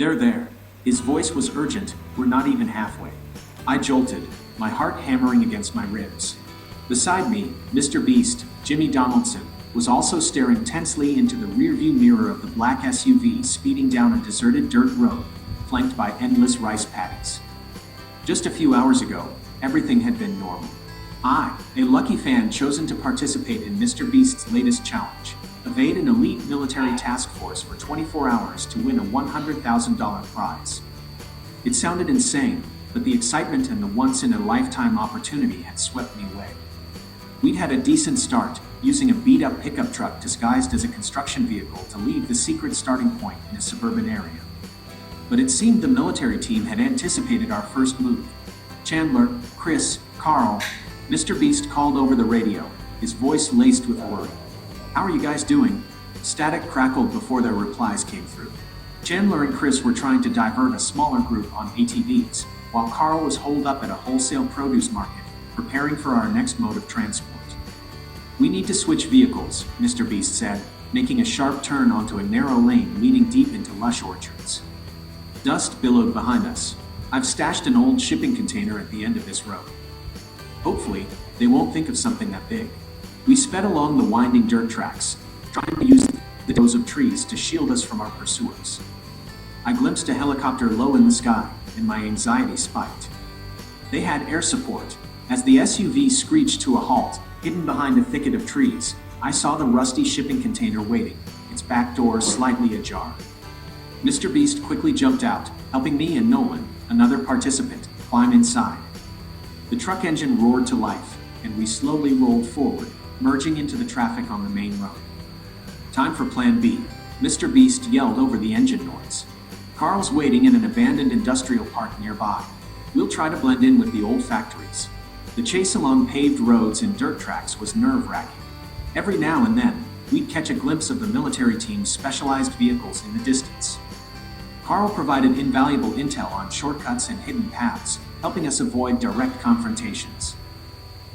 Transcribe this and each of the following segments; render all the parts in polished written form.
There. His voice was urgent. We're not even halfway. I jolted, my heart hammering against my ribs. Beside me, MrBeast, Jimmy Donaldson, was also staring tensely into the rearview mirror of the black SUV speeding down a deserted dirt road, flanked by endless rice paddies. Just a few hours ago, everything had been normal. I, a lucky fan chosen to participate in MrBeast's latest challenge, evade an elite military task force for 24 hours to win a $100,000 prize. It sounded insane, but the excitement and the once-in-a-lifetime opportunity had swept me away. We'd had a decent start, using a beat-up pickup truck disguised as a construction vehicle to leave the secret starting point in a suburban area. But it seemed the military team had anticipated our first move. Chandler, Chris, Carl, MrBeast called over the radio, his voice laced with worry. "How are you guys doing?" Static crackled before their replies came through. Chandler and Chris were trying to divert a smaller group on ATVs, while Carl was holed up at a wholesale produce market, preparing for our next mode of transport. "We need to switch vehicles," MrBeast said, making a sharp turn onto a narrow lane leading deep into lush orchards. Dust billowed behind us. "I've stashed an old shipping container at the end of this road. Hopefully, they won't think of something that big." We sped along the winding dirt tracks, trying to use the rows of trees to shield us from our pursuers. I glimpsed a helicopter low in the sky, and my anxiety spiked. They had air support. As the SUV screeched to a halt, hidden behind a thicket of trees, I saw the rusty shipping container waiting, its back door slightly ajar. MrBeast quickly jumped out, helping me and Nolan, another participant, climb inside. The truck engine roared to life, and we slowly rolled forward, merging into the traffic on the main road. "Time for Plan B," MrBeast yelled over the engine noise. "Carl's waiting in an abandoned industrial park nearby. We'll try to blend in with the old factories." The chase along paved roads and dirt tracks was nerve-wracking. Every now and then, we'd catch a glimpse of the military team's specialized vehicles in the distance. Carl provided invaluable intel on shortcuts and hidden paths, helping us avoid direct confrontations.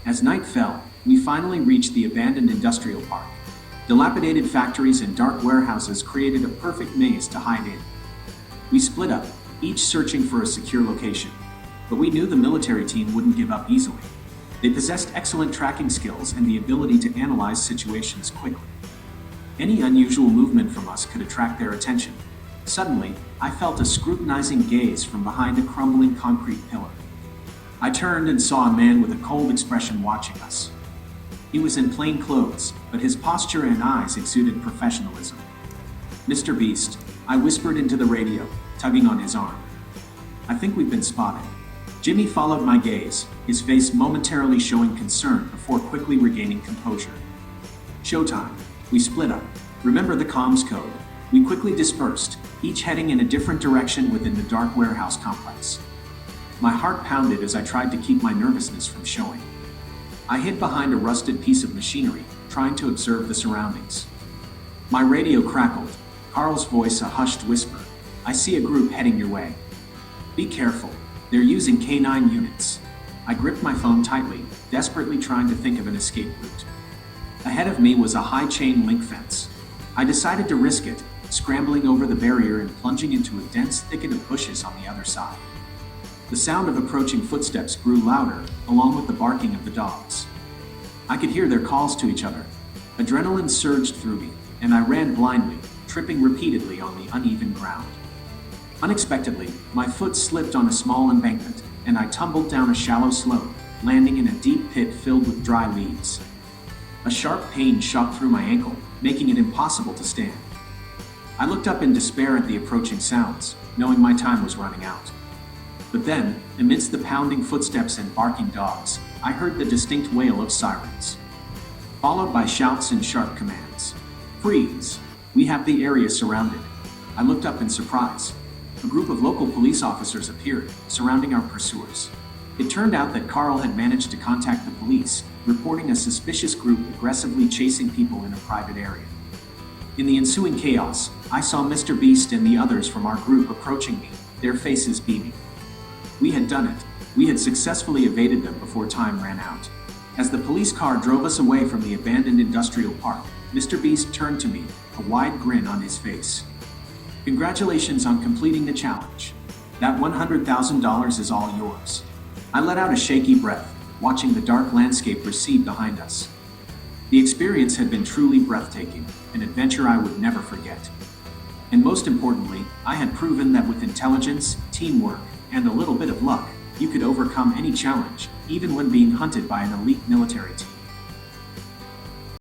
As night fell, we finally reached the abandoned industrial park. Dilapidated factories and dark warehouses created a perfect maze to hide in. We split up, each searching for a secure location. But we knew the military team wouldn't give up easily. They possessed excellent tracking skills and the ability to analyze situations quickly. Any unusual movement from us could attract their attention. Suddenly, I felt a scrutinizing gaze from behind a crumbling concrete pillar. I turned and saw a man with a cold expression watching us. He was in plain clothes, but his posture and eyes exuded professionalism. "MrBeast," I whispered into the radio, tugging on his arm. "I think we've been spotted." Jimmy followed my gaze, his face momentarily showing concern before quickly regaining composure. "Showtime." We split up. Remember the comms code. We quickly dispersed, each heading in a different direction within the dark warehouse complex. My heart pounded as I tried to keep my nervousness from showing. I hid behind a rusted piece of machinery, trying to observe the surroundings. My radio crackled, Carl's voice a hushed whisper. "I see a group heading your way. Be careful, they're using K9 units." I gripped my phone tightly, desperately trying to think of an escape route. Ahead of me was a high chain link fence. I decided to risk it, scrambling over the barrier and plunging into a dense thicket of bushes on the other side. The sound of approaching footsteps grew louder, along with the barking of the dogs. I could hear their calls to each other. Adrenaline surged through me, and I ran blindly, tripping repeatedly on the uneven ground. Unexpectedly, my foot slipped on a small embankment, and I tumbled down a shallow slope, landing in a deep pit filled with dry leaves. A sharp pain shot through my ankle, making it impossible to stand. I looked up in despair at the approaching sounds, knowing my time was running out. But then, amidst the pounding footsteps and barking dogs, I heard the distinct wail of sirens, followed by shouts and sharp commands. "Freeze! We have the area surrounded." I looked up in surprise. A group of local police officers appeared, surrounding our pursuers. It turned out that Carl had managed to contact the police, reporting a suspicious group aggressively chasing people in a private area. In the ensuing chaos, I saw MrBeast and the others from our group approaching me, their faces beaming. We had done it. We had successfully evaded them before time ran out. As the police car drove us away from the abandoned industrial park, MrBeast turned to me, a wide grin on his face. Congratulations on completing the challenge. That $100,000 is all yours. I let out a shaky breath, watching the dark landscape recede behind us. The experience had been truly breathtaking, an adventure I would never forget. And most importantly, I had proven that with intelligence, teamwork, and a little bit of luck, you could overcome any challenge, even when being hunted by an elite military team.